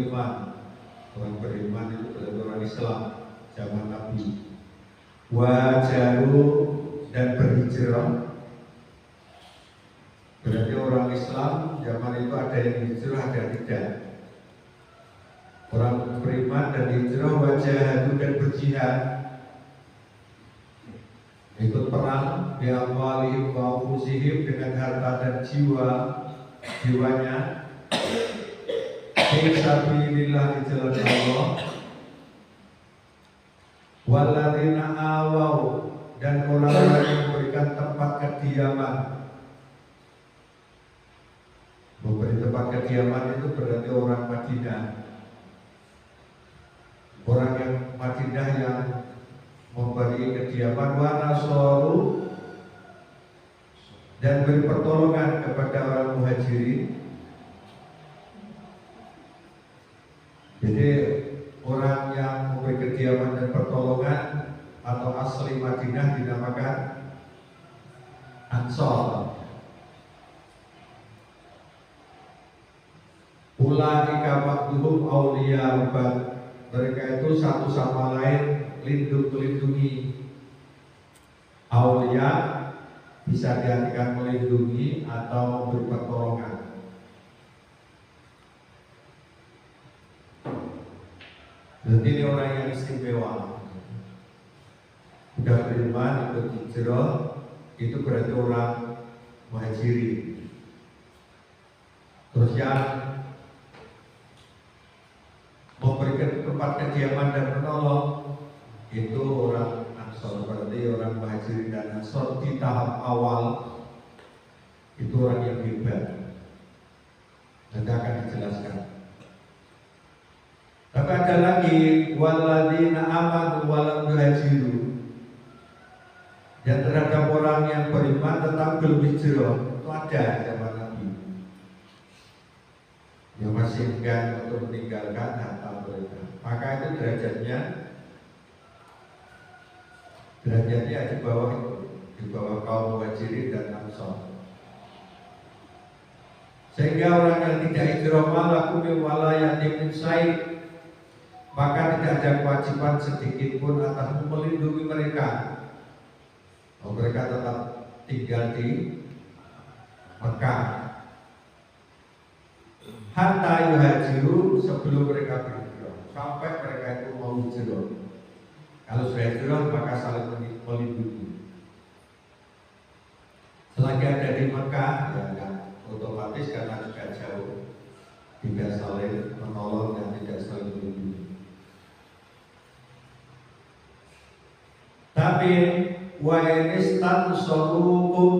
beriman. Orang beriman itu berarti orang Islam zaman Nabi. Wajaru dan berhijrah. Berarti orang Islam zaman itu ada yang hijrah, ada yang tidak. Orang beriman dan hijrah, wajahadu dan berjihad, ikut perang bi amwalihim wa anfusihim, dengan harta dan jiwanya fi sabilillah, di jalan Allah. Walladzina awau, dan orang-orang yang memberikan tempat kediaman. Memberi tempat kediaman itu berarti orang Madinah. Orang yang Madinah yang memberi kediaman, wa nasoru, dan beri pertolongan kepada orang muhajirin. Jadi orang yang memberi kediaman dan pertolongan atau asli Madinah dinamakan Ansor. Ulaika ba'duhum awliya ba'd, mereka itu satu sama lain melindungi. Aulia bisa diartikan melindungi atau memberi pertolongan. Jadi ini orang yang istimewa. Sudah beriman, ikut hijrah, itu berarti orang muhajirin. Terus yang memberikan tempat kediaman dan menolong itu orang Ansor, berarti orang muhajirin dan Ansor di tahap awal itu orang yang hebat. Nanti akan dijelaskan. Tapi ada lagi walladzina amanu wa lam yuhajiru, dan terhadap orang yang beriman tetapi belum hijrah, itu ada zaman Nabi yang masih enggan untuk meninggalkan harta mereka. Maka itu derajatnya di bawah itu, di bawah kaum muhajirin dan ansor. Sehingga orang yang tidak hijrah malakum min walayatin min syai', maka tidak ada kewajiban sedikit pun atas melindungi mereka. Mereka tetap tinggal di Mekah. Hatta yuhajiru, sebelum mereka berhijrah, sampai mereka itu mau hijrah. Kalau sudah hijrah maka saling melindungi. Selagi ada di Mekah, ya kan, otomatis karena juga jauh, tidak saling menolong dan tidak saling melindungi. Tapi wa inistan solukum,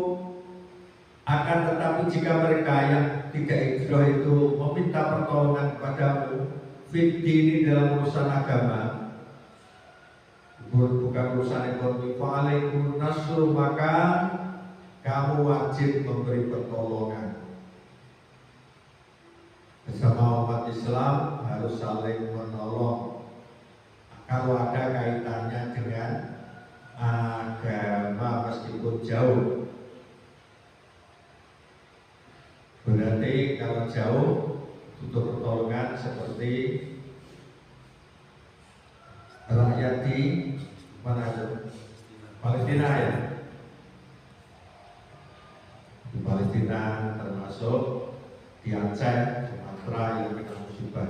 akan tetapi jika mereka yang tidak hijrah itu meminta pertolongan kepadamu fid-dini, dalam urusan agama, bukan urusan ekonomi, fa'alaikum nasru, maka kamu wajib memberi pertolongan. Bersama umat Islam harus saling menolong. Kalau ada kaitannya dengan agama meskipun jauh. Berarti kalau jauh butuh pertolongan, seperti rakyat di mana itu? Palestina ya. Di Palestina, termasuk di Aceh, Sumatera yang kita musibah.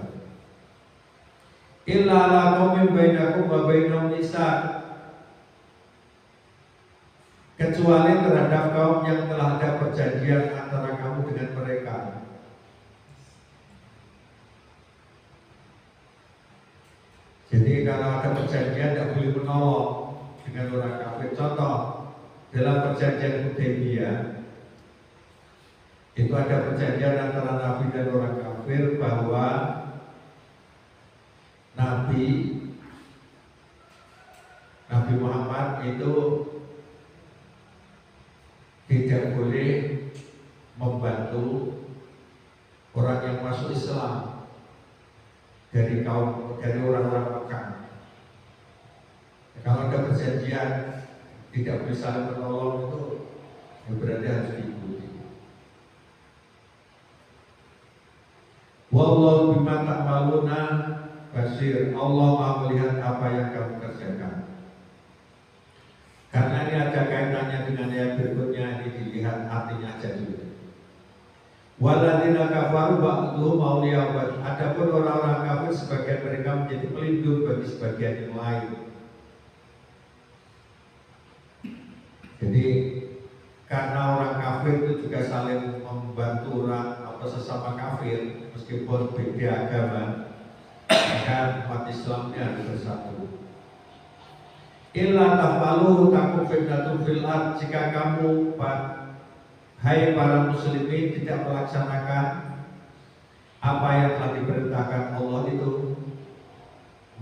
Illa la qaumin bainakum wa bainahum nisa, kecuali terhadap kaum yang telah ada perjanjian antara kamu dengan mereka. Jadi kalau ada perjanjian tidak boleh menolong dengan orang kafir. Contoh, dalam perjanjian Hudaybiyah itu ada perjanjian antara Nabi dan orang kafir bahwa Nabi Muhammad itu tidak boleh membantu orang yang masuk Islam dari orang-orang Mekah. Kalau ada perjanjian tidak boleh saling menolong, itu berarti harus diikuti. Wallahu bima ta'maluna basir. Allah Maha melihat apa yang kamu kerjakan. Karena ini ada kaitannya dengan ayat berikutnya, ini dilihat artinya aja dulu. Waladina kafaru ba'duhum awliya ba'd. Adapun orang-orang kafir sebagian mereka menjadi pelindung bagi sebagian yang lain. Jadi karena orang kafir itu juga saling membantu orang atau sesama kafir meskipun beda agama, maka umat Islam ini harus bersatu. Illa taf'aluhu takun fitnatun fil ard. Jika kamu hai para muslimin tidak melaksanakan apa yang telah diperintahkan Allah itu,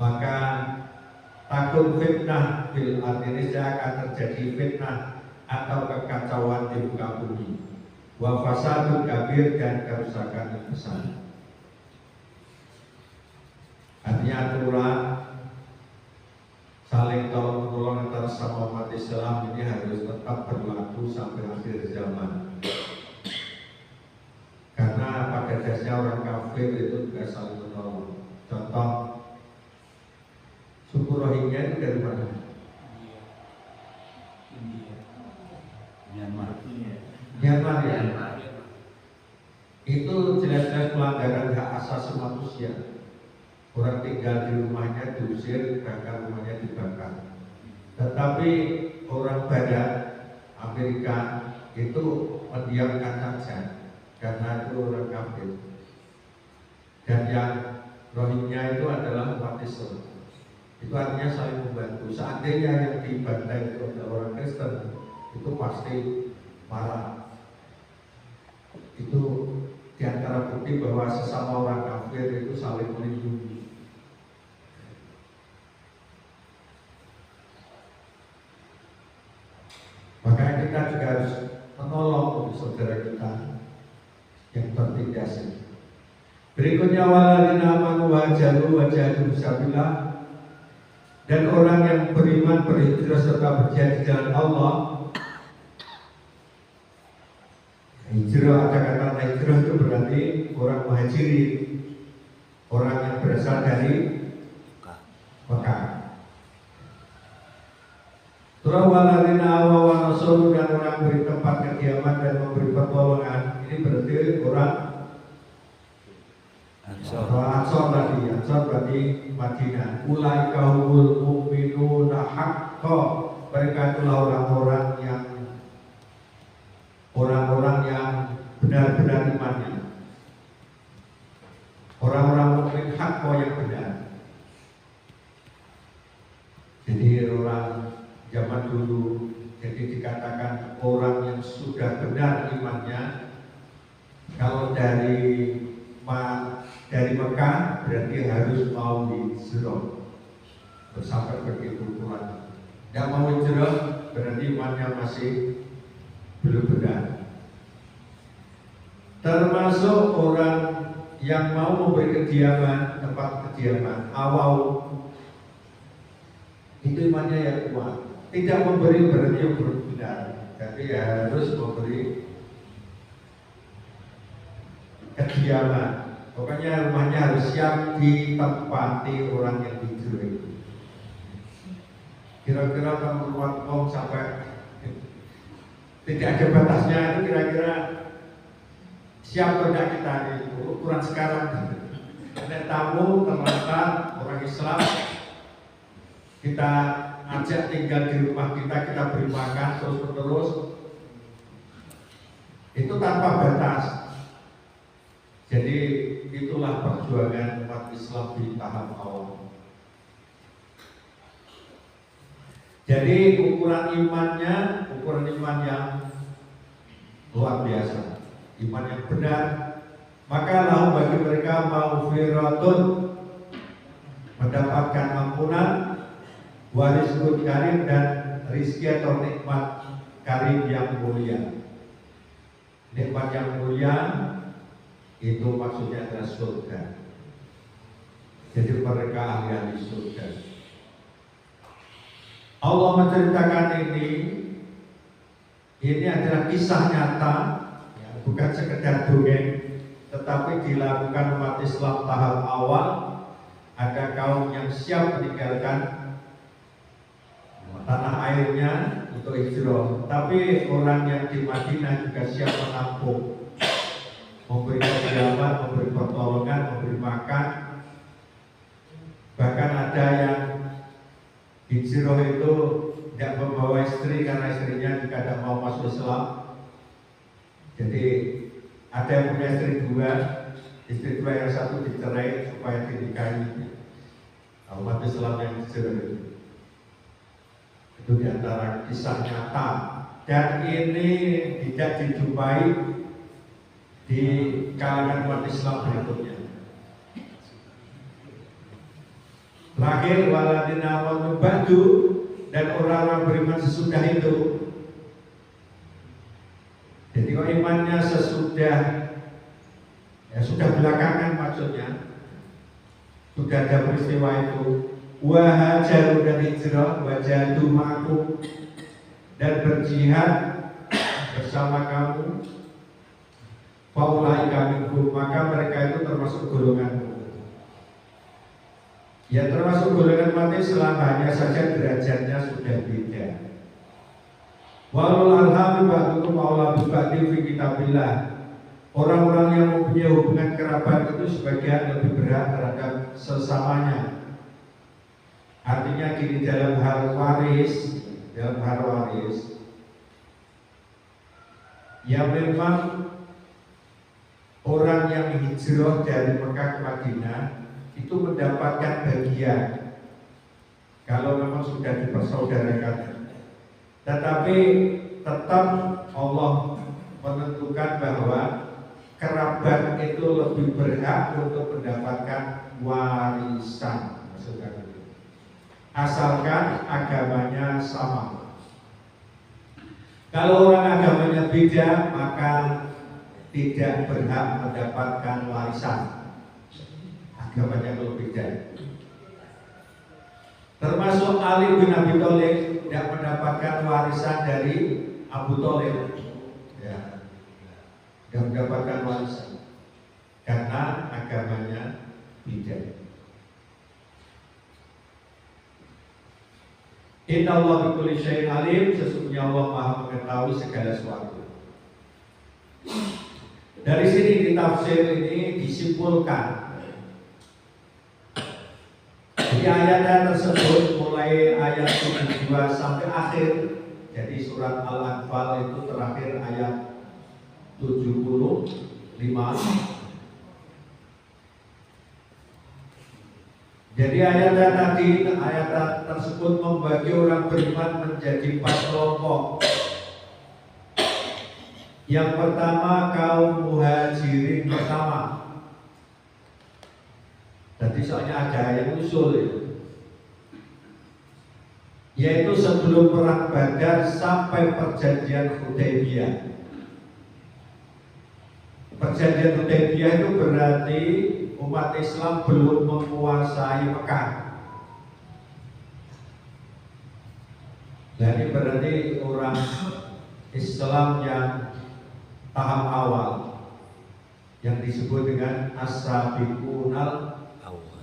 maka takun fitnah fil ard, ini akan terjadi fitnah atau kekacauan di muka bumi, wa fasadun kabir, dan kerusakan yang besar. Artinya aturan saling tolong menolong antara sama umat Islam ini harus tetap berlaku sampai akhir zaman. Karena pada dasarnya orang kafir itu juga saling menolong. Contoh suku Rohingya itu dari mana? Myanmar ya. Itu jelas-jelas pelanggaran hak asasi manusia. Orang tinggal di rumahnya diusir, bahkan rumahnya dibakar. Tetapi orang Barat, Amerika itu mendiamkan saja karena itu orang kafir. Dan yang Rohingya itu adalah umat Islam. Itu artinya saling membantu. Seandainya yang dibantai itu adalah orang Kristen, itu pasti marah. Itu diantara bukti bahwa sesama orang kafir itu saling melindungi. Makanya kita juga harus menolong untuk saudara kita yang tertindas. Berikutnya waladina amanu wajahu wajahadu fisabilillah, dan orang yang beriman berhijrah serta berjihad di jalan Allah. Hijrah, ada kata hijrah itu berarti orang muhajirin, orang yang berasal dari Mekah. Surah waladina awa wa nasulu, dan orang beri tempat kediaman dan memberi pertolongan. Ini berarti orang Ansor tadi, Ansor berarti Madinah. Ulaika humul mu'minuna haqqa, mereka itulah orang-orang yang benar-benar imannya. Orang-orang mukmin haqqa yang benar. Jadi orang zaman dulu, jadi dikatakan orang yang sudah benar imannya, kalau dari Mekah berarti harus mau hijrah, sampai begitu ukuran. Tidak mau hijrah berarti imannya masih belum benar. Termasuk orang yang mau memberi kediaman, tempat kediaman awal, itu imannya yang kuat. Tidak memberi berarti yang belum benar, tapi harus memberi kediaman. Pokoknya rumahnya harus siap ditempati orang yang hijrah itu. Kira-kira kalau rumah sampai tidak ada batasnya, itu kira-kira siap tidak kita di ukuran sekarang. Ada tamu terlantar orang Islam, kita ajak tinggal di rumah kita beri makan terus-menerus, itu tanpa batas. Jadi itulah perjuangan umat Islam di tahap awal. Jadi ukuran iman yang luar biasa, iman yang benar. Maka lahum bagi mereka maghfiratun, mendapatkan ampunan, warizqun karim, dan rizki atau nikmat karim yang mulia. Nikmat yang mulia itu maksudnya adalah surga. Jadi mereka ahli surga. Allah menceritakan ini adalah kisah nyata, ya, bukan sekedar dongeng, tetapi dilakukan umat Islam tahap awal. Ada kaum siap meninggalkan tanah airnya untuk hijrah, tapi orang yang di Madinah juga siap menampung, memberi kediaman, memberi pertolongan, memberi makan. Bahkan ada yang hijrah itu tidak membawa istri karena istrinya juga tidak mau masuk Islam. Jadi ada yang punya istri dua yang satu dicerai supaya dinikahi. Umat Islam yang hijrah itu diantara kisah nyata, dan ini tidak dijumpai di kalangan umat Islam berikutnya. Terakhir, waladina amanu ba'du, dan orang-orang beriman sesudah itu. Jadi kalau imannya sesudah, ya sudah belakangan maksudnya, sudah ada peristiwa itu, wahajaru dan hijrah, wajadu ma'akum, dan berjihad bersama kamu, faulai minkum, maka mereka itu termasuk golonganmu. Ya termasuk golongan mati selamanya saja derajatnya sudah beda. Walau alhamdulillah ba'dukum aula biba'di fi kitabillah. Orang-orang yang mempunyai hubungan kerabat itu sebagian lebih berhak terhadap sesamanya. Artinya gini, dalam hal waris, ya memang orang yang hijrah dari Mekah ke Madinah itu mendapatkan bagian kalau memang sudah dipersaudarakan. Tetapi tetap Allah menentukan bahwa kerabat itu lebih berhak untuk mendapatkan warisan, maksudnya itu. Asalkan agamanya sama. Kalau orang agamanya beda, maka tidak berhak mendapatkan warisan. Agamanya kalau beda. Termasuk Ali bin Abi Thalib tidak mendapatkan warisan dari Abu Thalib. Ya, tidak mendapatkan warisan karena agamanya beda. Inna Allah bikulli syai'in alim, sesungguhnya Allah Maha mengetahui segala sesuatu. Dari sini di tafsir ini disimpulkan, di ayat tersebut mulai ayat 72 sampai akhir. Jadi surat Al-Anfal itu terakhir ayat 75. Jadi ayat tersebut membagi orang beriman menjadi 4 kelompok. Yang pertama kaum muhajirin pertama. Jadi soalnya ada yang usul ya. Yaitu sebelum perang Badar sampai perjanjian Hudaybiyah. Perjanjian Hudaybiyah itu berarti umat Islam belum menguasai Mekah. Jadi berarti orang Islam yang tahap awal yang disebut dengan as-sabiqunal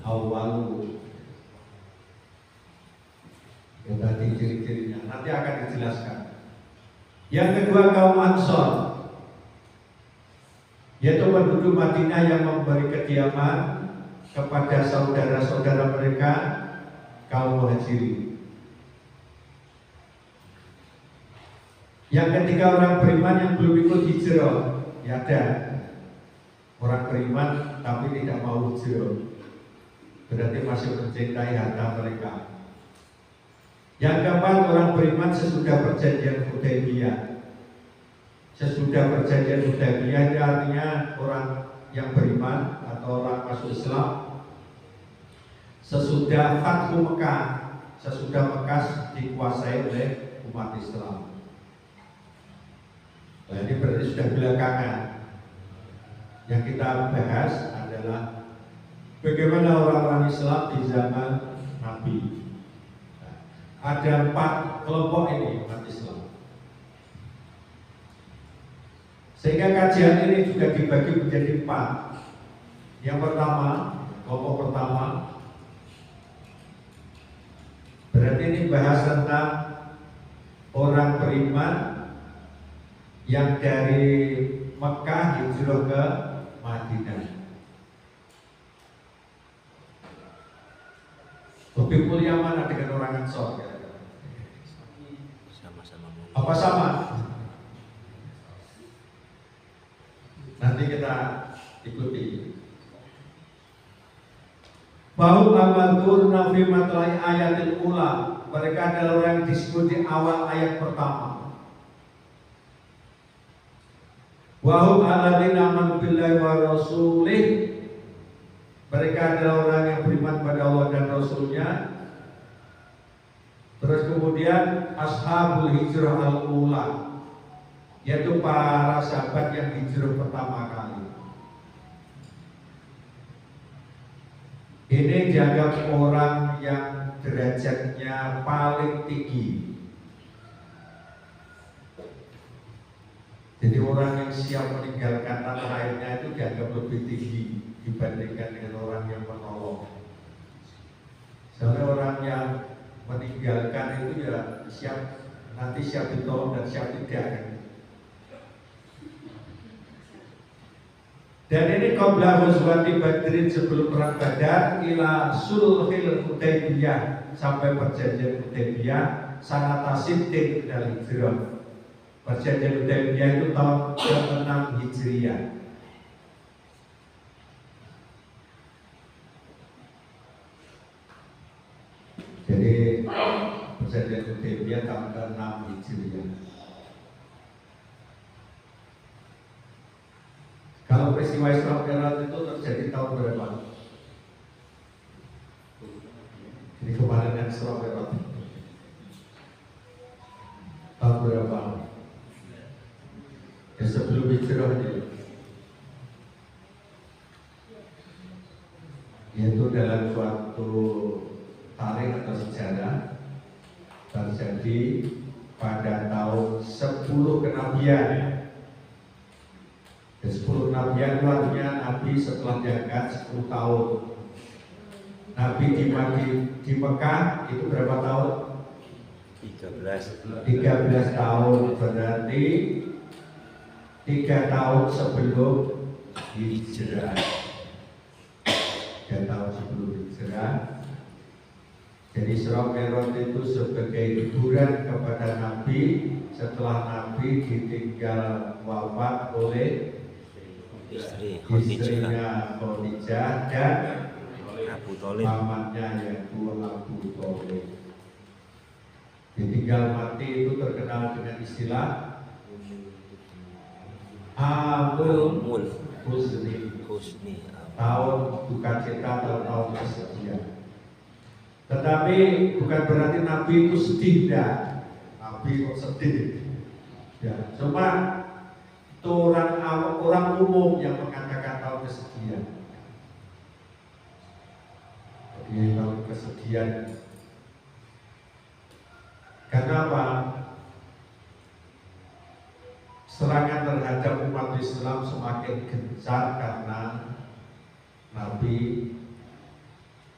awwalu. Ya tadi ciri-cirinya nanti akan dijelaskan. Yang kedua kaum Ansor, yaitu penduduk Madinah yang memberi kediaman kepada saudara-saudara mereka kaum Muhajirin. Yang ketiga orang beriman yang belum ikut hijrah. Ya ada orang beriman tapi tidak mau hijrah, berarti masih mencintai harta mereka. Yang keempat orang beriman sesudah perjanjian Hudaybiyah. Sesudah perjanjian Hudaybiyah itu artinya orang yang beriman atau orang masuk Islam sesudah Fathu Mekah, sesudah Mekah dikuasai oleh umat Islam. Nah, ini berarti sudah belakangan. Yang kita bahas adalah bagaimana orang-orang Islam di zaman Nabi. Nah, ada 4 kelompok ini umat Islam. Sehingga kajian ini juga dibagi menjadi 4. Yang pertama, kelompok pertama Berarti ini bahas tentang orang beriman yang dari Mekah hijrah ke Madinah. Lebih mulia mana dengan orang Ansor? Sama-sama. Apa sama? Nanti kita ikuti. Bahwa amantur nafi matlai ayatil ula, mereka adalah orang yang disebut di awal ayat pertama. Wahum alladzina amanu billahi wa rasulih, mereka adalah orang yang beriman pada Allah dan Rasulnya. Terus kemudian ashabul hijrah al-ula, yaitu para sahabat yang hijrah pertama kali. Ini dianggap orang yang derajatnya paling tinggi. Jadi orang yang siap meninggalkan tanah airnya itu dianggap lebih tinggi dibandingkan dengan orang yang menolong. Soalnya orang yang meninggalkan itu ya siap, nanti siap ditolong dan siap tidak. Dan ini qabla ghazwati Badrin, sebelum perang Badar, ila sulhil Hudaybiyah, sampai perjanjian Hudaybiyah sanata sittin minal hijrah. Perjanjian Hudaybiyah itu tahun ke-6 Hijriah. Jadi perjanjian Hudaybiyah tahun ke-6 Hijriah. Kalau peristiwa Isra Mi'raj itu terjadi tahun berapa? Ini kemarin yang Isra Mi'raj tahun berapa? Ya sebelum hijrah ini, yaitu dalam suatu tarikh atau sejarah terjadi pada tahun 10 kenabian. 10 kenabian itu artinya Nabi setelah diangkat 10 tahun. Nabi di Mekah itu berapa tahun? 13 tahun, berarti 3 tahun sebelum hijrah. 3 tahun sebelum hijrah. Jadi Isra Mi'raj itu sebagai hiburan kepada Nabi setelah Nabi ditinggal wafat oleh istrinya Khadijah dan Abu Thalib, pamannya yaitu Abu Thalib. Ditinggal mati itu terkenal dengan istilah Amul Husni, tahun duka cita atau tahun kesedihan. Tetapi bukan berarti Nabi itu sedih, dah. Nabi kok sedih? Ya, cuma itu orang umum yang mengatakan tahun kesedihan. Jadi tahun kesedihan. Karena apa? Serangan terhadap umat Islam semakin gencar karena Nabi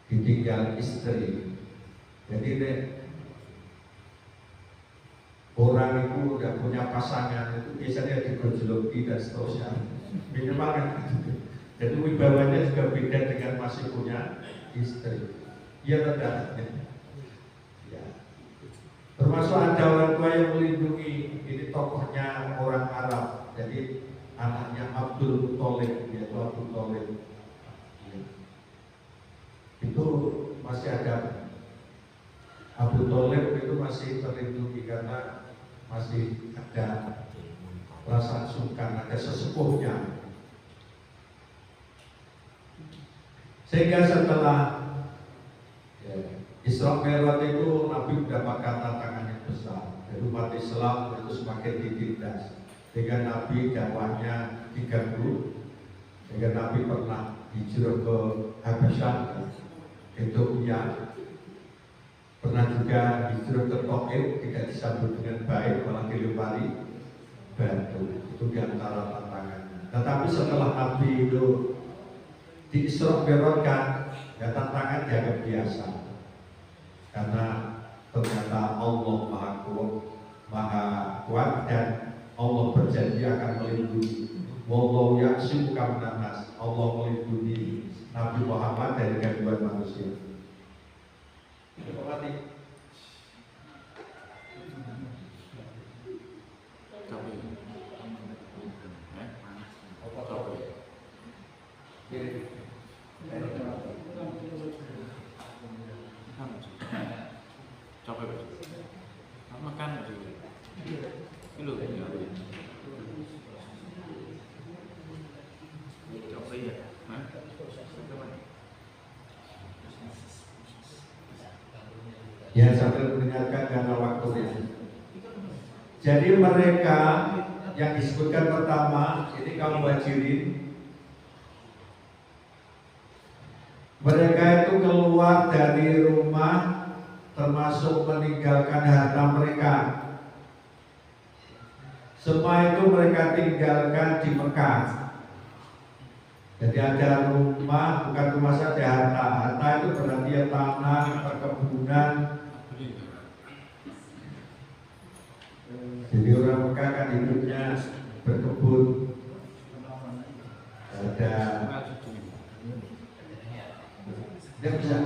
ditinggal istri. Jadi orang itu udah punya pasangan itu biasanya digojloki dan seterusnya. Minimal kan gitu. Jadi wibawanya juga beda dengan masih punya istri. Iya tidak? Ya. Termasuk ada orang tua yang melindungi, ini tokohnya orang Arab. Jadi anaknya Abdul Muthalib, yaitu Abdul Thalib. Ya. Itu masih ada. Abu Thalib itu masih terlindungi karena masih ada perasaan sungkan, ada sesepuhnya. Sehingga setelah Isra Mi'raj itu Nabi mendapatkan tantangan yang besar. Dari umat Islam itu semakin ditindas. Sehingga Nabi dakwahnya diganggu. Sehingga Nabi pernah hijrah ke Habasyah, Ethiopia. Pernah juga hijrah ke Taif, tidak disambut dengan baik, malah dilempari batu. Itu diantara tantangannya. Tetapi setelah Nabi itu di Isra Mi'raj kan, ya tantangan dianggap biasa. Karena ternyata Allah maha kuat dan Allah berjanji akan melindungi. Wallahu ya'simuka minan nas. Allah melindungi Nabi Muhammad dari gangguan manusia. Ya, sambil mendengarkan karena waktunya. Jadi mereka yang disebutkan pertama ini kaum muhajirin, mereka itu keluar dari rumah termasuk meninggalkan harta mereka. Semua itu mereka tinggalkan di Mekah. Jadi ada rumah, bukan rumah saja, harta. Harta itu berarti ya tanah, perkebunan. Jadi orang Mekah kan hidupnya berkebun. Ada dia bisa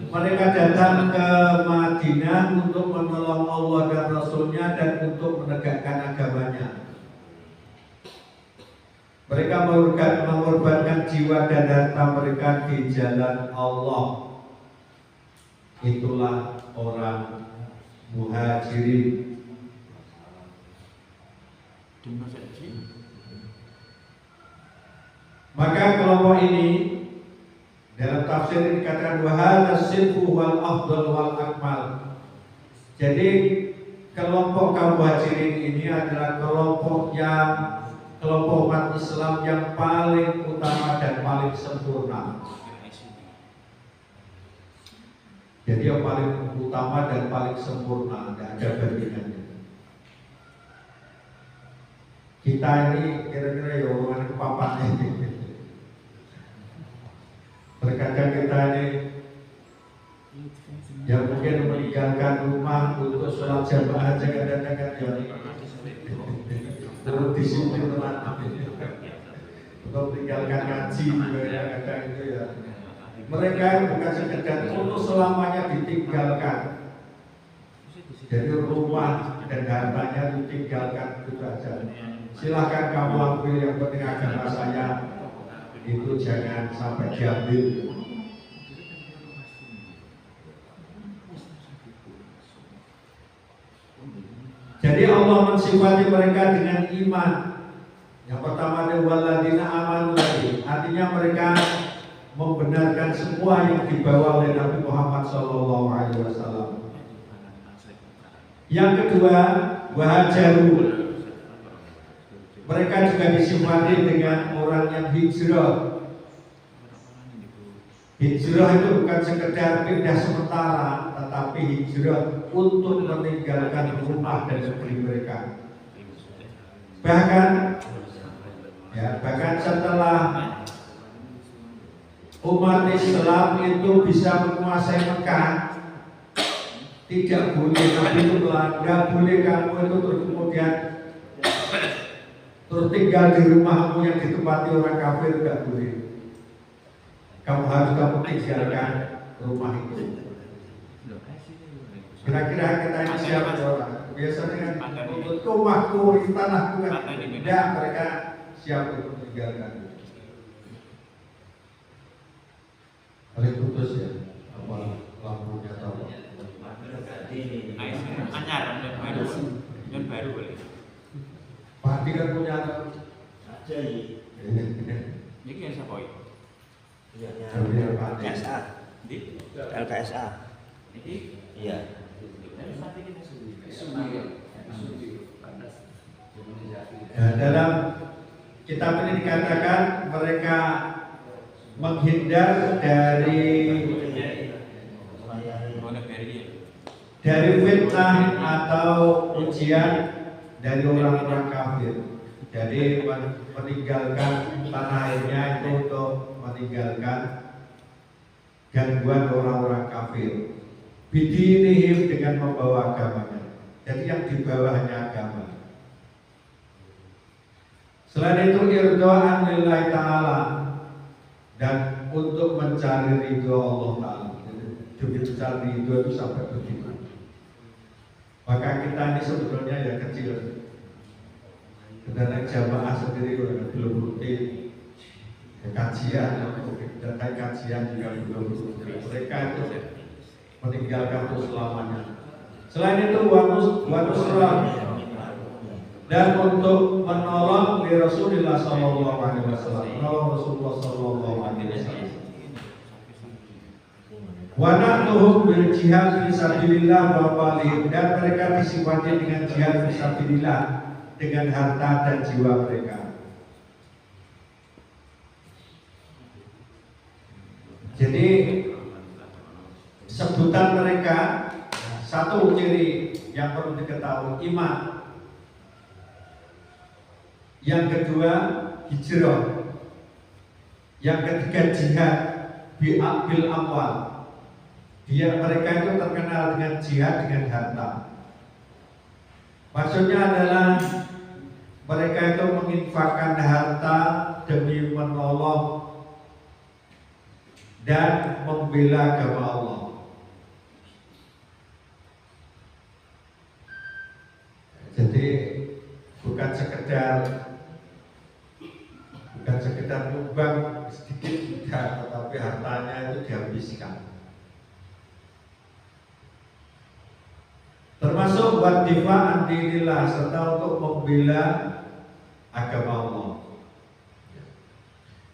mereka datang ke Madinah untuk menolong Allah dan Rasulnya dan untuk menegakkan agamanya. Mereka mengorbankan jiwa dan harta mereka di jalan Allah. Itulah orang muhajirin. Maka kelompok ini dalam tafsir ini dikatakan wahana sinfu wal afdal wal akmal. Jadi kelompok kaum muhajirin ini adalah kelompok umat Islam yang paling utama dan paling sempurna. Jadi yang paling utama dan paling sempurna, tidak ada bandingannya. Kita ini kira-kira ya orang kepapannya. Terkadang kita ini yang mungkin meninggalkan rumah untuk sholat jamaah aja kadang-kadang terus disiplin teman untuk meninggalkan ngaji kadang-kadang itu ya. Mereka bukan sekedar untuk selamanya ditinggalkan. Jadi rumah dan hartanya ditinggalkan itu saja. Silahkan kamu ambil, yang penting agama saya itu jangan sampai diambil. Jadi Allah mensifati mereka dengan iman. Yang pertama adalah walladzina amanu, artinya mereka membenarkan semua yang dibawa oleh Nabi Muhammad SAW. Yang kedua, wahajaru, mereka juga disifati dengan orang yang hijrah. Hijrah itu bukan sekedar pindah sementara, tetapi hijrah untuk meninggalkan rumah dan negeri mereka. Bahkan setelah umat Islam itu bisa menguasai Mekah, tidak boleh Nabi itu nggak boleh kamu itu terus kemudian terus tinggal di rumahmu yang ditempati orang kafir, nggak boleh. Kamu harus tinggalkan rumah itu. Kira-kira kita ini siapa orang? Biasanya kan untuk rumahku, tanahku kan tidak, mereka siap untuk meninggalkan. Paling putus ya, apa lampunya tahu? Anyar, yang baru boleh. Pati kan punya aja ini. Ini yang siapa ini? LKSA. Di LKSA. ini Iya. Nah, dalam kitab ini dikatakan mereka menghindar dari dari fitnah atau ujian dari orang-orang kafir. Jadi meninggalkan tanah airnya itu untuk meninggalkan gangguan orang-orang kafir. Bidinihim dengan membawa agamanya. Jadi yang dibawa hanya agama. Selain itu irdo'an lillahi ta'ala, dan untuk mencari ridho Allah Ta'ala. Demi mencari ridho itu sampai begitu. Maka kita ini sebetulnya ya kecil. Karena jamaah sendiri belum rutin kajian, dan kajian juga belum rutin. Mereka itu meninggalkan itu selamanya. Selain itu wanusrah, dan untuk menolong di Rasulullah SAW, menolong Rasulullah SAW. Wanatuhum bil jihad fisabilillah wa malihim, dan mereka disifati dengan jihad fisabilillah dengan harta dan jiwa mereka. Jadi sebutan mereka, satu ciri yang perlu diketahui iman, yang kedua hijrah, yang ketiga jihad bil amwal. Mereka itu terkenal dengan jihad dengan harta. Maksudnya adalah mereka itu menginfakkan harta demi menolong dan membela agama Allah. Jadi bukan sekedar nyumbang sedikit tidak, tetapi hartanya itu dihabiskan. Termasuk buat difa antinillah, serta untuk membela agama Allah.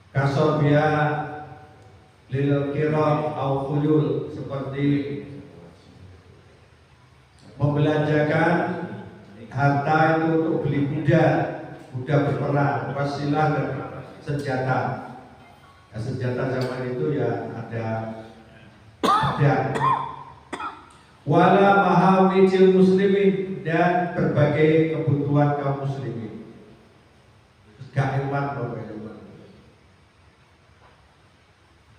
Kasobia lil kiram au khuyul, seperti membelanjakan harta itu untuk beli kuda berperang, wasilah dan senjata. Nah, senjata zaman itu ya ada wala mahawijil muslimin, dan berbagai kebutuhan kaum muslimin. Gak iman pokoknya.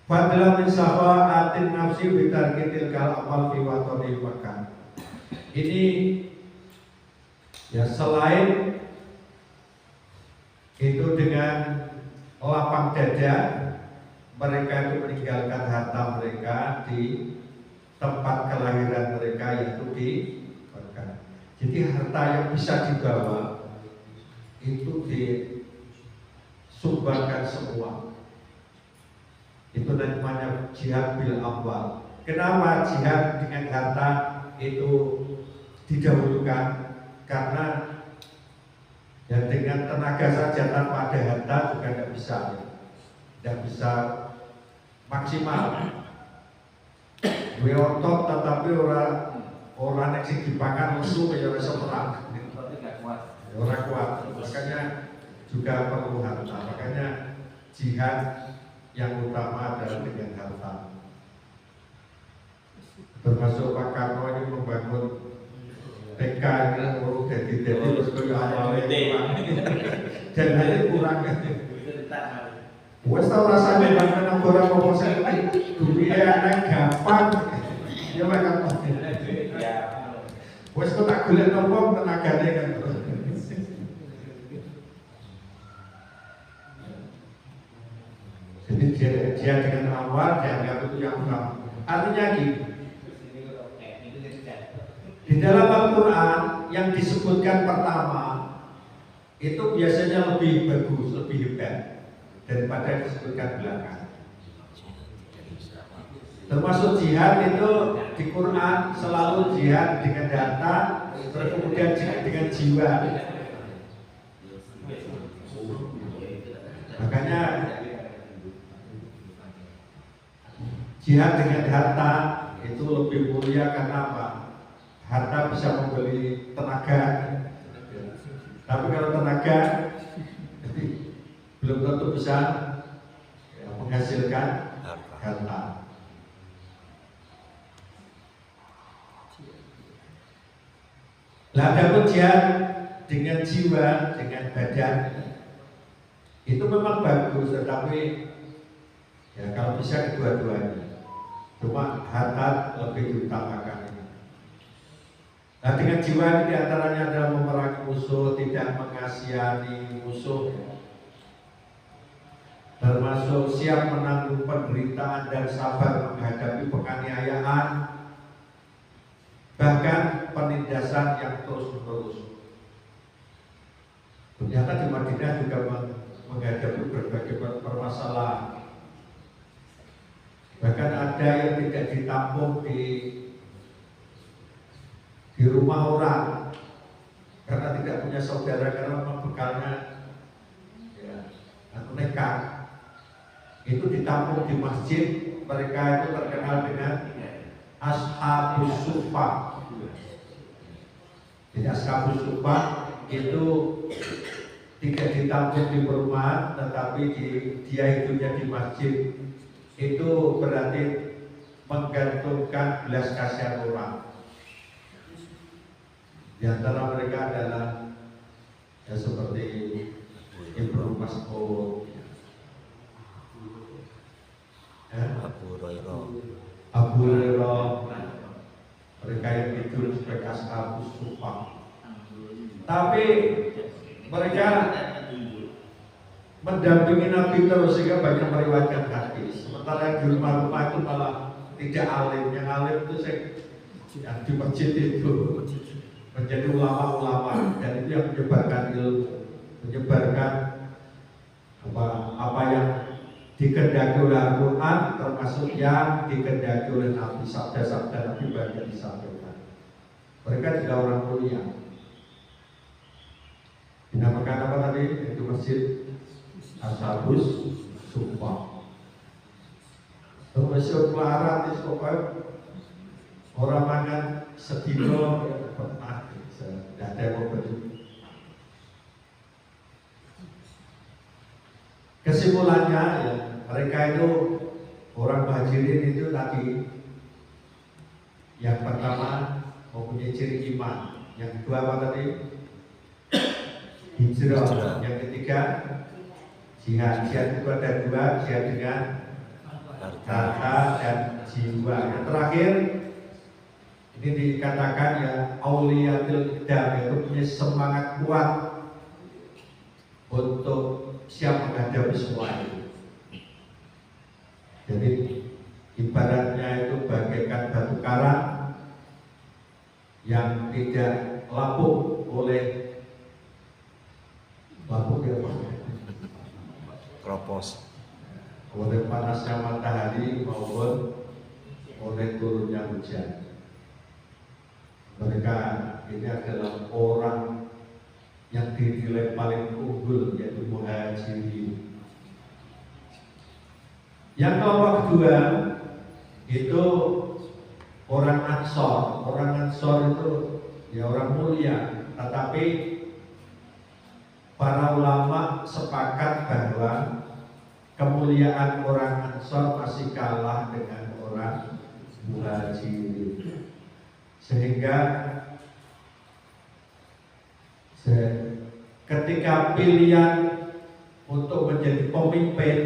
Fadla min safa'atin nafsi bitarkitil kal amal fi watonil makan. Ini ya selain itu dengan lapang dada, mereka itu meninggalkan harta mereka di tempat kelahiran mereka, yaitu di Mekah. Jadi harta yang bisa dibawa itu disumbangkan semua. Itu namanya jihad bil amwal. Kenapa jihad dengan harta itu didahulukan? Karena ya dengan tenaga saja tanpa ada harta juga tidak bisa maksimal. Dua otot tetapi orang yang sing dipangan musuh ya ora iso perang. Orang kuat. Makanya juga perlu harta. Makanya jihad yang utama adalah dengan harta. Termasuk Pak Karno ini membangun TK ini urut jadi terus koyo awalnya dan hanya kurang. Wes tau rasane bangun orang ngomong saya dunia anak gampang. Ya mereka wes kok tak golek nopo tenagane kan. Jadi dia dengan awal dianggap itu yang utama. Artinya gini, di dalam Al-Quran yang disebutkan pertama itu biasanya lebih bagus, lebih hebat daripada yang disebutkan belakang. Termasuk jihad itu di Quran selalu jihad dengan harta, kemudian jihad dengan jiwa. Makanya jihad dengan harta itu lebih mulia karena apa? Harta bisa membeli tenaga, tapi kalau tenaga belum tentu bisa menghasilkan harta. Lah adapun jihad dengan jiwa, dengan badan itu memang bagus, tetapi ya kalau bisa kedua-duanya. Cuma harta lebih diutamakan ini. Nah dengan jiwa ini diantaranya adalah memerangi musuh, tidak mengasihani musuh, termasuk siap menanggung penderitaan dan sabar menghadapi penganiayaan, bahkan penindasan yang terus-menerus. Ternyata di Madinah juga menghadapi berbagai permasalahan. Bahkan ada yang tidak ditampung di rumah orang karena tidak punya saudara, karena memang bekalnya ya, nekat. Itu ditampung di masjid. Mereka itu terkenal dengan Ashabus Suffah. Jadi Ashabus Suffah itu tidak ditampung di perumahan, tetapi dia hidupnya di masjid. Itu berarti menggantungkan belas kasihan orang. Di antara mereka adalah ya seperti Ibnu Mas'ud, Abu Hurairah. Abu Hurairah, mereka yang tidur sebagai Ashabus Suffah. Tapi mereka mendampingi Nabi terus sehingga banyak meriwayatkan hadis. Sementara yang di rumah-rumah itu malah tidak alim. Yang alim itu yang di masjid itu menjadi ulama-ulama, dan itu yang menyebarkan ilmu, menyebarkan apa yang dikehendaki oleh Al-Quran, termasuk yang dikehendaki oleh Nabi. Sabda-sabda Nabi banyak disampaikan. Mereka juga orang mulia. Dinamakan apa tadi? Itu masjid Ashabus Suffah. Termasuk pelarat itu pokoknya orang makan sedino pernah, tidak ada yang mau beli. Kesimpulannya ya, mereka itu orang Muhajirin itu tadi yang pertama mempunyai ciri iman, yang kedua apa tadi? Hijrah, yang ketiga jihad. Jihad itu ada dua, jihad dengan harta dan jiwa. Yang terakhir ini dikatakan ya auliyatul idam, yaitu punya semangat kuat untuk siap menghadapi semua itu. Jadi ibaratnya itu bagaikan batu karang yang tidak lapuk oleh Kropos. oleh panasnya matahari maupun oleh turunnya hujan. Mereka ini adalah orang yang dinilai paling unggul, yaitu Muhajirin. Yang kelompok kedua itu orang Ansor. Orang Ansor itu ya orang mulia, tetapi para ulama sepakat bahwa kemuliaan orang Ansor masih kalah dengan orang Muhajirin. Sehingga ketika pilihan untuk menjadi pemimpin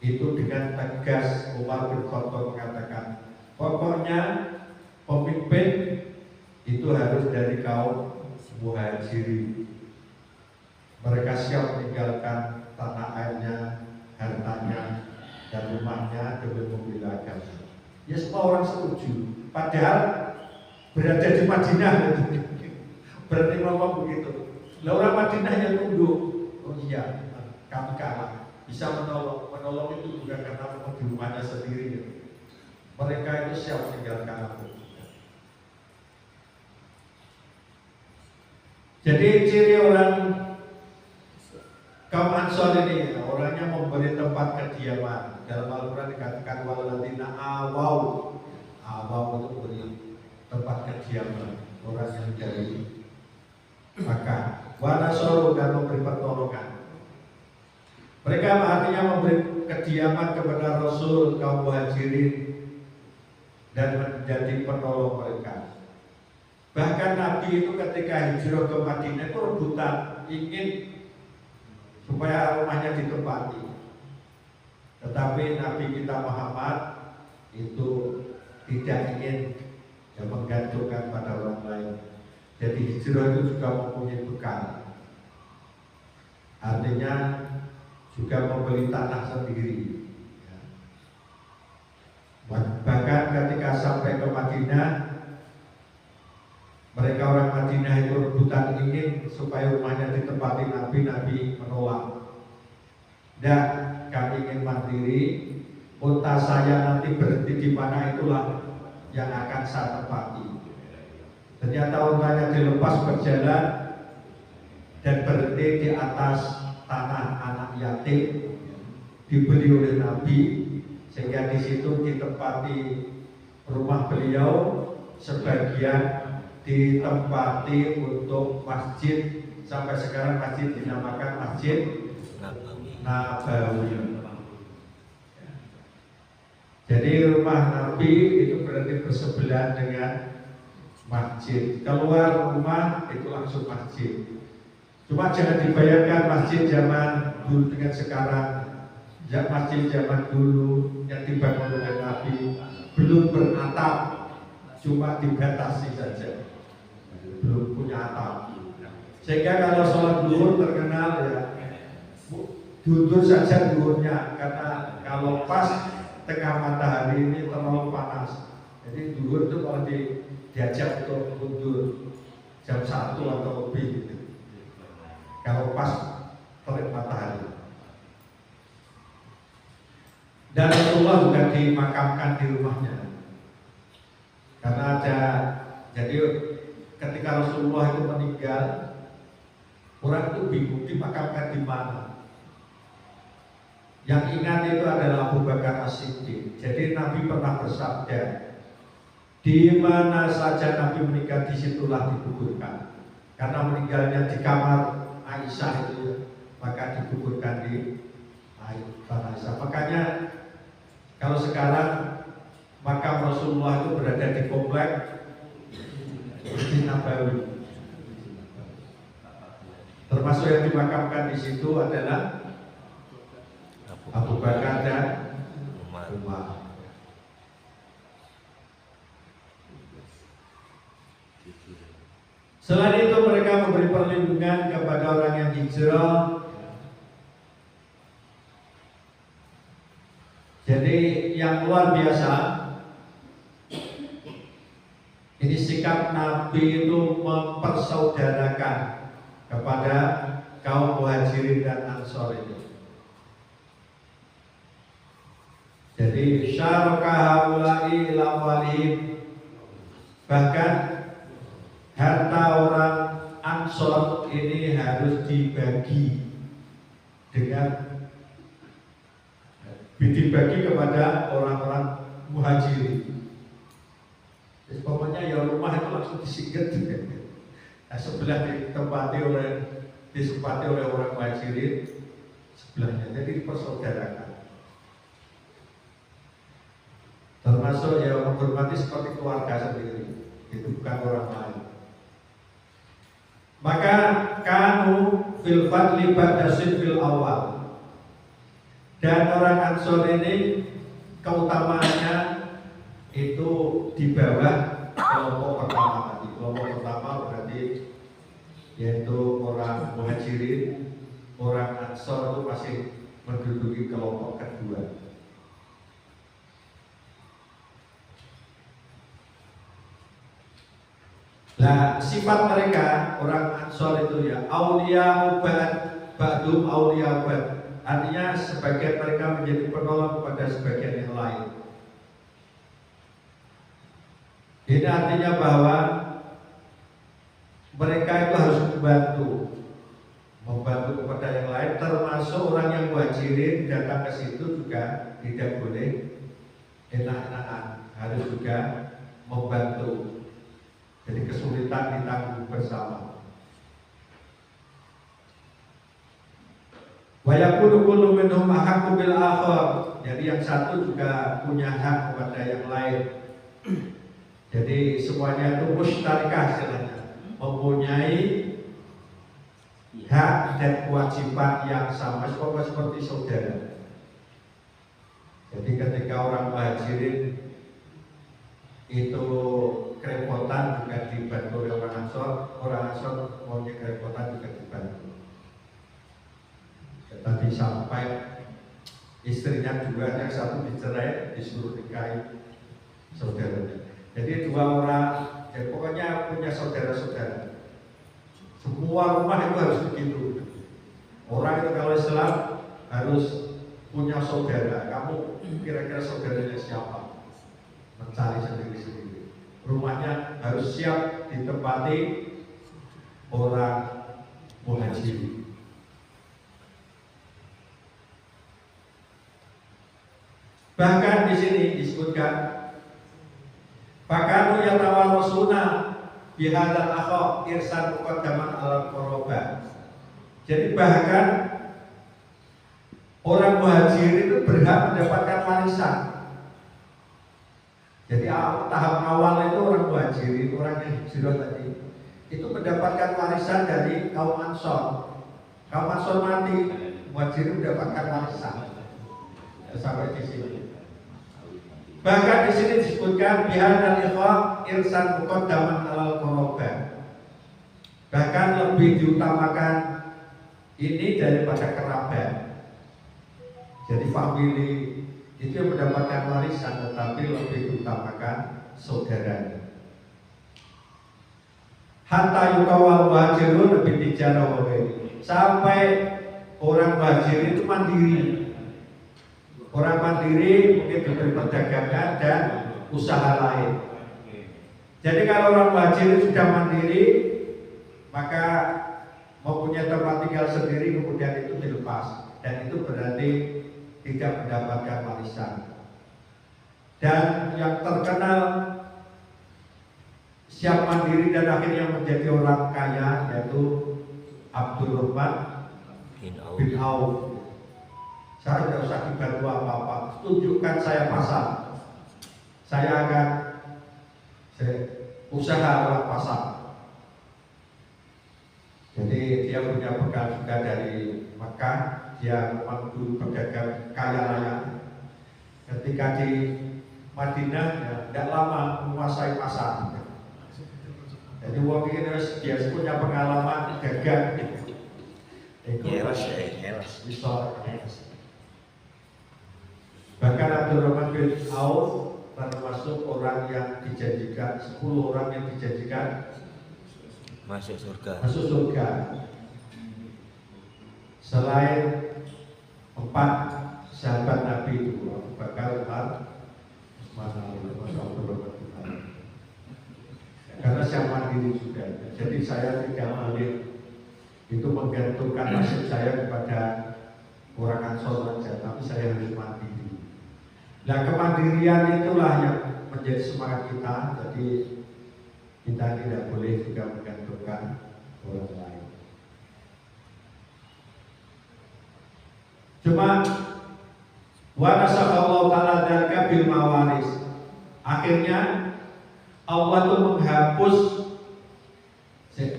itu dengan tegas Umar bin Khattab mengatakan, pokoknya pemimpin itu harus dari kaum Muhajirin. Mereka siap meninggalkan tanah airnya, hartanya, dan rumahnya demi membela agama. Ya semua orang setuju. Padahal berada di Madinah, berarti ngomong begitu. Lah orang Madinah yang tunduk. Oh iya, kami kalah. Bisa menolong itu bukan karena memang di rumahnya sendiri. Mereka itu siap meninggalkan aku. Jadi ciri orang kaum Ansor ini, orangnya memberi tempat kediaman. Dalam Al-Quran dikatakan waladina awau itu beri tempat kediaman orang yang dari Makkah. Wanasoru dan memberi pertolongan. Mereka artinya memberi kediaman kepada Rasul kaum Muhajirin dan menjadi penolong mereka. Bahkan Nabi itu ketika hijrah ke Madinah itu rebutan ingin supaya rumahnya ditempati. Tetapi Nabi kita Muhammad itu tidak ingin menggantungkan pada orang lain. Jadi hijrah itu juga mempunyai bekal. Artinya juga membeli tanah sendiri. Bahkan ketika sampai ke Madinah, mereka orang Madinah itu rebutan ingin supaya rumahnya ditempati Nabi. Nabi menolak. Dan kami ingin mandiri, unta saya nanti berhenti di mana itulah yang akan saya tempati. Ternyata untanya dilepas berjalan dan berhenti di atas tanah anak yatim dibeli oleh Nabi, sehingga di situ ditempati rumah beliau, sebagian ditempati untuk masjid. Sampai sekarang masjid dinamakan Masjid Nabawi. Jadi rumah Nabi itu berarti bersebelahan dengan masjid. Keluar rumah itu langsung masjid. Cuma jangan dibayangkan masjid zaman dulu dengan sekarang. Masjid zaman dulu yang dibangun oleh Nabi belum beratap, cuma dibatasi saja, belum punya atap. Sehingga kalau sholat zuhur terkenal ya mundur saja zuhurnya, karena kalau pas tengah matahari ini terlalu panas. Jadi zuhur itu kalau diajak untuk mundur jam 1 atau lebih gitu. Kalau pas terik matahari. Dan Rasulullah juga dimakamkan di rumahnya. Karena jadi ketika Rasulullah itu meninggal, orang itu bingung dimakamkan di mana. Yang ingat itu adalah Abu Bakar As-Siddiq. Jadi Nabi pernah bersabda, di mana saja Nabi meninggal disitulah dikuburkan. Karena meninggalnya di kamar Aisyah itu, maka dikuburkan di tanah Aisyah. Makanya kalau sekarang makam Rasulullah itu berada di komplek Masjid Nabawi. Termasuk yang dimakamkan di situ adalah Abu Bakar dan Umar. Selain itu mereka memberi perlindungan kepada orang yang hijrah. Jadi yang luar biasa, ini sikap Nabi itu mempersaudarakan kepada kaum Muhajirin dan Ansor itu. Jadi syaraka haula'i ila walihim, bahkan harta orang Ansor ini harus dibagi kepada orang-orang Muhajirin. Jadi pokoknya ya rumah itu langsung disingkat. Nah, sebelah disempati oleh orang Muhajirin, sebelahnya jadi dipersaudarakan. Termasuk ya menghormati seperti keluarga sendiri, itu bukan orang lain. Maka kanu fil fadli ba'da fil awal. Dan orang Ansor ini keutamaannya itu di bawah kelompok pertama tadi. Kelompok pertama berarti yaitu orang Muhajirin, orang Ansor itu masih menduduki kelompok kedua. Nah, sifat mereka orang Ansor itu ya aulia ba'dum aulia ba'd. Artinya sebagian mereka menjadi penolong kepada sebagian yang lain. Ini artinya bahwa mereka itu harus membantu kepada yang lain, termasuk orang yang Muhajirin datang ke situ juga tidak boleh enak-enakan, harus juga membantu. Jadi kesulitan ditanggung bersama. Wa yakunu kullu minhum ahaqqu bil akhar. Jadi yang satu juga punya hak kepada yang lain. Jadi semuanya itu mustarikah istilahnya, mempunyai hak dan kewajiban yang sama seperti saudara. Jadi ketika orang muhajirin itu kerepotan juga dibantu oleh orang Ansor maunya kerepotan juga dibantu. Tadi sampai istrinya juga yang satu dicerai disuruh nikahi saudaranya. Jadi dua orang, ya pokoknya punya saudara-saudara. Semua rumah itu harus begitu. Orang itu kalau Islam harus punya saudara. Kamu kira-kira saudaranya siapa? Mencari sendiri-sendiri. Rumahnya harus siap ditempati orang muhajirin. Bahkan di sini disebutkan Fakanu yatawarasuna bihadzal akha irsan muqaddaman ala qurba. Jadi bahkan orang muhajir itu berhak mendapatkan warisan. Jadi tahap awal itu orang muhajir, orang yang hijrah tadi itu mendapatkan warisan dari kaum Ansor. Kaum Ansor mati, muhajir mendapatkan warisan. Sampai di sini. Bahkan di sini disebutkan bihadzal ikhwa irsan muqaddaman alal qurba. Bahkan lebih diutamakan ini daripada kerabat. Jadi famili itu yang mendapatkan warisan, tetapi lebih diutamakan saudaranya. Hatta yukawal muhajirun lebih dijarah sampai orang muhajir itu mandiri. Orang mandiri mungkin diberi perdagangan dan usaha lain. Jadi kalau orang muhajir sudah mandiri, maka mempunyai tempat tinggal sendiri kemudian itu dilepas, dan itu berarti tidak mendapatkan warisan. Dan yang terkenal siap mandiri dan akhirnya menjadi orang kaya yaitu Abdurrahman bin Auf. Saya tidak usah dibantu apa-apa, tunjukkan saya pasar, saya akan usaha lewat pasar. Jadi dia punya bekal juga dari Mekah, dia memang dulu pedagang kaya raya. Ketika di Madinah, ya, tidak lama menguasai pasar. Jadi wong ini dia punya pengalaman dagang. Bisa. Bahkan Abdurrahman bin Auf termasuk orang yang dijanjikan 10 orang yang dijanjikan masuk surga. Masuk surga. Selain 4 sahabat Nabi itu, Abu Bakar, Umar, Utsman, Ali, karena saya mandiri juga. Jadi saya tidak boleh itu menggantungkan nasib saya kepada orang Ansor saja, tapi saya harus mandiri. Nah, kemandirian itulah yang menjadi semangat kita. Jadi kita tidak boleh juga menggantungkan orang lain. Cuma wa nasakhallahu ta'ala dzalika bil mawaris. Akhirnya Allah itu menghapus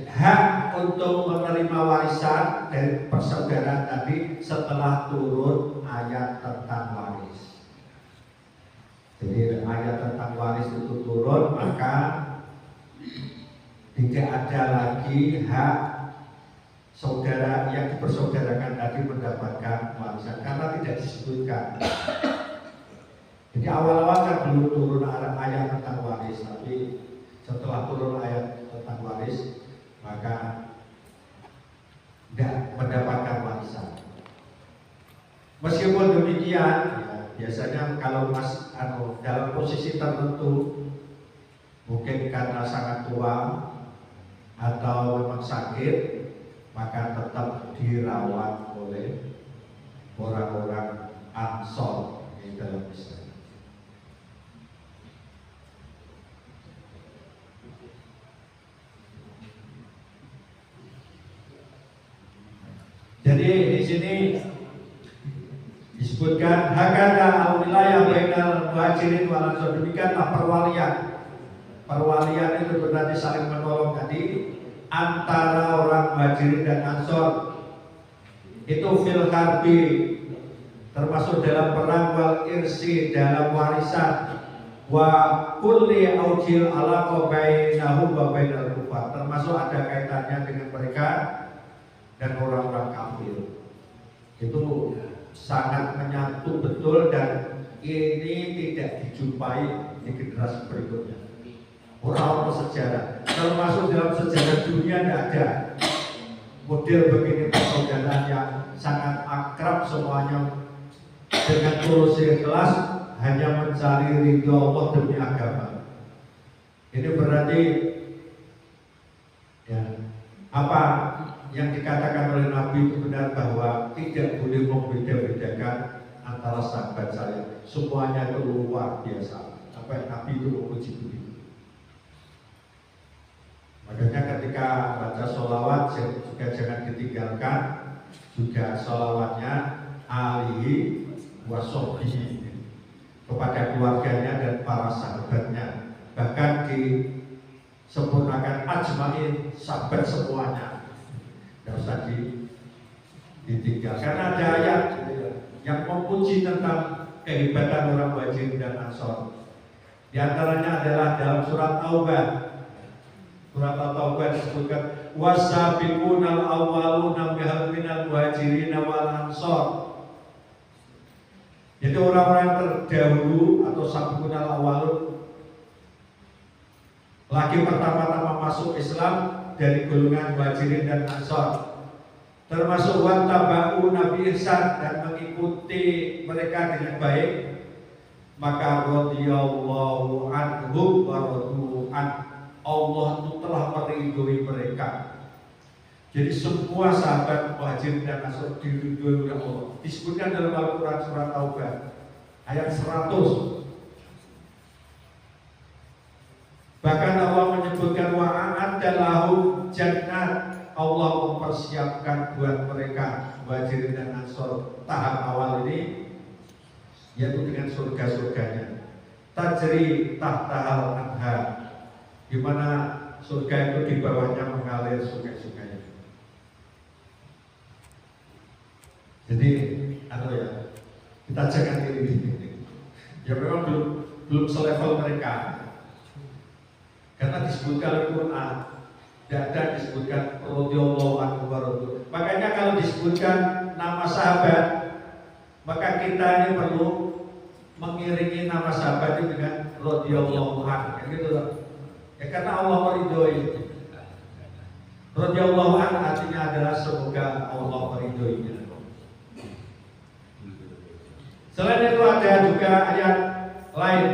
hak untuk menerima warisan dari persaudaraan tadi setelah turun ayat tentang waris. Jadi ayat tentang waris itu turun, maka tidak ada lagi hak saudara yang dipersaudarakan tadi mendapatkan warisan karena tidak disebutkan. Jadi awal-awal kan belum turun ayat tentang waris, tapi setelah turun ayat tentang waris maka tidak mendapatkan warisan. Meskipun demikian, ya, biasanya kalau dalam posisi tertentu, mungkin karena sangat tua atau memang sakit, maka tetap dirawat oleh orang-orang Ansor di dalam Islam. Jadi di sini disebutkan hakada al-wilayah bainal muhajirin wal ansor, demikianlah perwalian Perwalian itu berarti saling menolong tadi antara orang Muhajirin dan Ansor. Itu fil harbi, termasuk dalam perang, wal irsi, dalam warisan, wa kulli aujil alaqa bainahum wa bainal kufar, termasuk ada kaitannya dengan mereka dan orang-orang kafir. Itu sangat menyatu betul dan ini tidak dijumpai di generasi berikutnya. Orang-orang sejarah, termasuk dalam sejarah dunia tidak ada model begini persaudaraan yang sangat akrab semuanya dengan tulus ikhlas hanya mencari ridho Allah demi agama. Ini berarti ya, apa yang dikatakan oleh Nabi itu benar, bahwa tidak boleh membeda-bedakan antara sahabat saya. Semuanya itu luar biasa. Sampai Nabi itu memuji begitu. Makanya ketika baca sholawat juga jangan ditinggalkan, juga sholawatnya alihi wasobihi, kepada keluarganya dan para sahabatnya, bahkan disempurnakan ajmain, sahabat semuanya, tidak usah ditinggal. Karena ada ayat yang memuji tentang kehebatan orang Muhajirin dan Ansor. Di antaranya adalah dalam surat Taubah. Surat At-Taubah disebutkan wasabiqunal awwaluna minal muhajirin wal ansor. Jadi orang-orang terdahulu atau sabiqunal awwalun, lagi pertama-tama masuk Islam dari golongan muhajirin dan ansor, termasuk wattaba'u nabi ihsan, dan mengikuti mereka dengan baik, maka radhiyallahu anhum wa radu an, Allah itu telah meridhoi mereka. Jadi semua sahabat Muhajirin dan Ansor diridhoi oleh Allah. Disebutkan dalam Al-Quran surat Taubah ayat 100. Bahkan Allah menyebutkan wa a'adda lahum jannat, Allah mempersiapkan buat mereka Muhajirin dan Ansor tahap awal ini, yaitu dengan surga-surganya. Tajri tahtahal anhar, di mana surga itu di bawahnya mengalir sungai-sungainya. Jadi, ya, kita jangan iri. Ya memang belum selevel mereka. Karena disebutkan oleh Quran, tidak ada disebutkan radhiyallahu anhu wa radu. Makanya kalau disebutkan nama sahabat, maka kita ini perlu mengiringi nama sahabat itu dengan radhiyallahu anhu, gitu loh. Ya karena Allah meridhoi. Radhiyallahu anhu artinya adalah semoga Allah meridhoinya. Selain itu ada juga ayat lain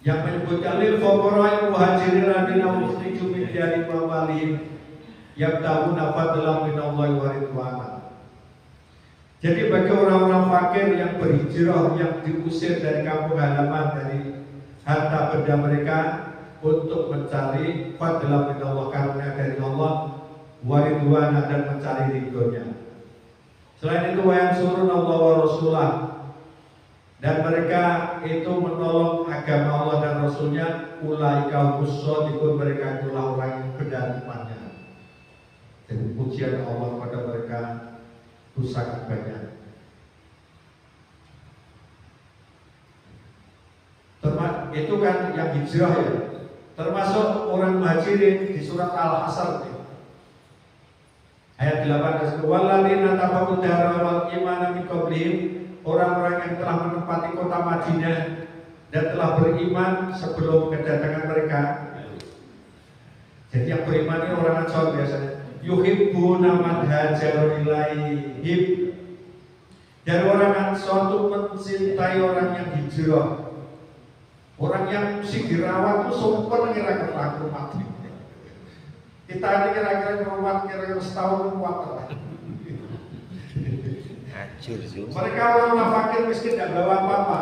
yang menyebutkan lil fuqara'il muhajirin alladziina ukhriju min diyarihim wa amwalihim yabtaghuna fadlan minallahi wa ridwana. Jadi bagi orang-orang fakir yang berhijrah, yang diusir dari kampung halaman, dari harta benda mereka, untuk mencari fadlan minallah, karunia dari Allah, wa ridwana, dan mencari ridhonya. Selain itu wa yansuruna Allah wa rasulah, dan mereka itu menolong agama Allah dan Rasulnya, ulaika humus shadiqun, mereka itulah orang yang benar imannya. Jadi pujian Allah pada mereka itu sangat banyak. Itu kan yang hijrah ya. Termasuk orang Muhajirin di surat Al-Hasr ayat 18, walladzina tabaqu dara wal imana min qablihim, orang-orang yang telah menempati kota Madinah dan telah beriman sebelum kedatangan mereka. Jadi yang beriman ini orang Ansor biasanya. Yuhibbuna man hajaru ilaihim, dan orang Ansor itu mencintai orang yang hijrah. Orang yang si dirawat itu sumper kira-kira mati. Kita ini kira-kira merawat kira-kira setahun kuat. Mereka orang fakir miskin tidak bawa apa-apa.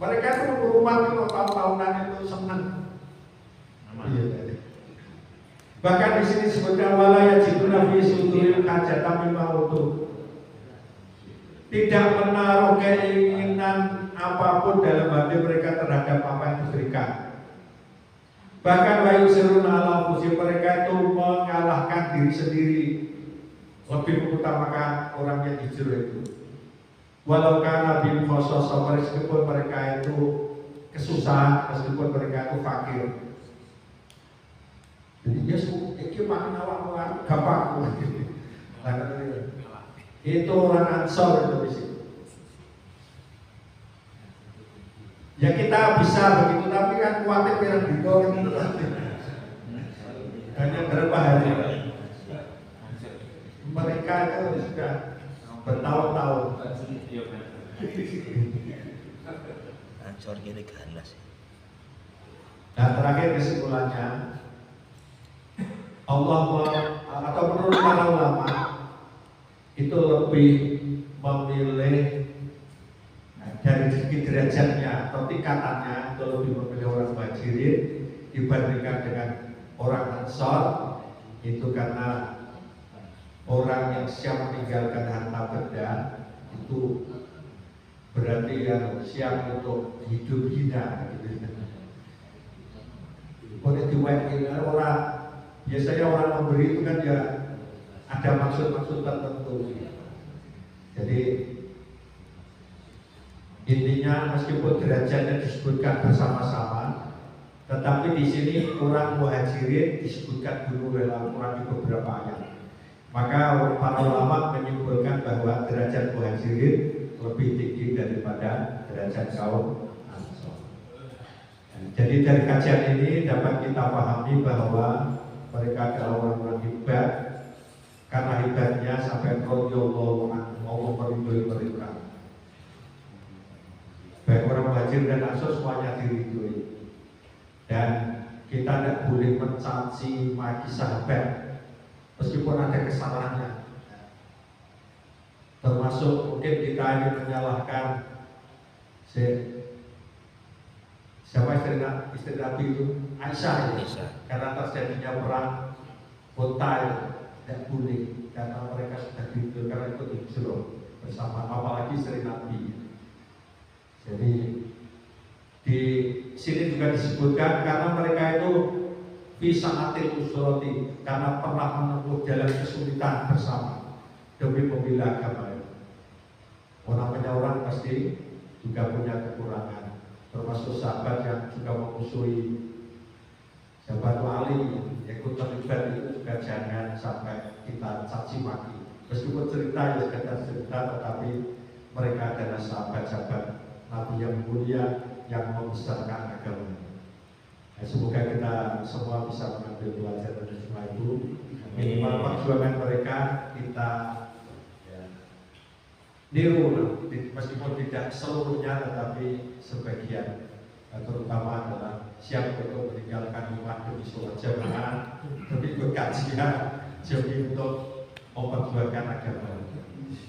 Mereka itu rumah itu tahun-tahunan itu senang. Iya. Bahkan di sini disebutkan wala yajiduna fi sudurihim hajatan mimma utu. tidak menaruh keinginan apapun dalam hati mereka terhadap apa yang diberikan. Bahkan wayu sirun ala musim mereka itu mengalahkan diri sendiri, lebih mengutamakan orang yang jujur itu. Walau karena bin khososo, meskipun mereka itu kesusahan, meskipun mereka itu fakir. Jadi dia suka makin awak gampang. Itu orang Ansor itu di situ. Ya kita bisa begitu, tapi kan kuatnya pirang dino gitu. Hanya berapa hari. Mereka itu sudah bertahun-tahun. Ansor kiri ganas. Nah terakhir kesimpulannya, Allah atau menurut para ulama itu lebih memilih dari segi derajatnya atau tingkatannya itu lebih memilih orang Muhajirin dibandingkan dengan orang Ansor, itu karena orang yang siap meninggalkan harta benda itu berarti yang siap untuk hidup hina gitu. Boleh diwakili orang, biasanya orang memberi itu kan ya ada maksud-maksud tertentu. Jadi intinya meskipun derajatnya disebutkan bersama-sama, tetapi di sini orang Muhajirin disebutkan dulu dalam Al-Quran di beberapa ayat. Maka para ulama menyimpulkan bahwa derajat Muhajirin lebih tinggi daripada derajat kaum Ansor. Jadi dari kajian ini dapat kita pahami bahwa mereka adalah orang-orang hebat, karena hebatnya sampai radhiyallahu anhu Allah meridhoi mereka. Baik orang Muhajir dan Ansor semuanya diridhoi. Dan kita tidak boleh mencaci maki sahabat meskipun ada kesalahannya. Termasuk mungkin kita ini menyalahkan siapa istri Nabi itu, Aisyah ya? Karena terjadinya perang Hutai, tidak boleh karena mereka sudah dihidup, karena itu disuruh bersama, apalagi istri Nabi. Jadi di sini juga disebutkan karena mereka itu bisa atil usurati, karena pernah menempuh jalan kesulitan bersama demi membela agama itu. Namanya orang pasti juga punya kekurangan, termasuk sahabat yang juga memusuhi sahabat Ali yang ikut terlibat itu juga jangan sampai kita caci maki. Meskipun cerita ya sekedar cerita, tetapi mereka adalah sahabat-sahabat Nabi yang mulia yang membesarkan agama. Semoga kita semua bisa mengambil pelajaran dari semua itu. Minimal perjuangan mereka kita niru, meskipun tidak seluruhnya tetapi sebagian, terutama adalah siap untuk meninggalkan rumah demi sholat jamaah, demi berkajian, demi untuk memperjuangkan agama.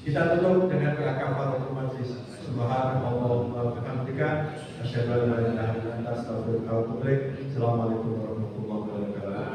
Kita tutup dengan kafaratul majlis. Subhanallah wa bihamdika, asyhadu an la ilaha illa anta, astaghfiruka wa atubu ilaik. Assalamualaikum warahmatullahi wabarakatuh.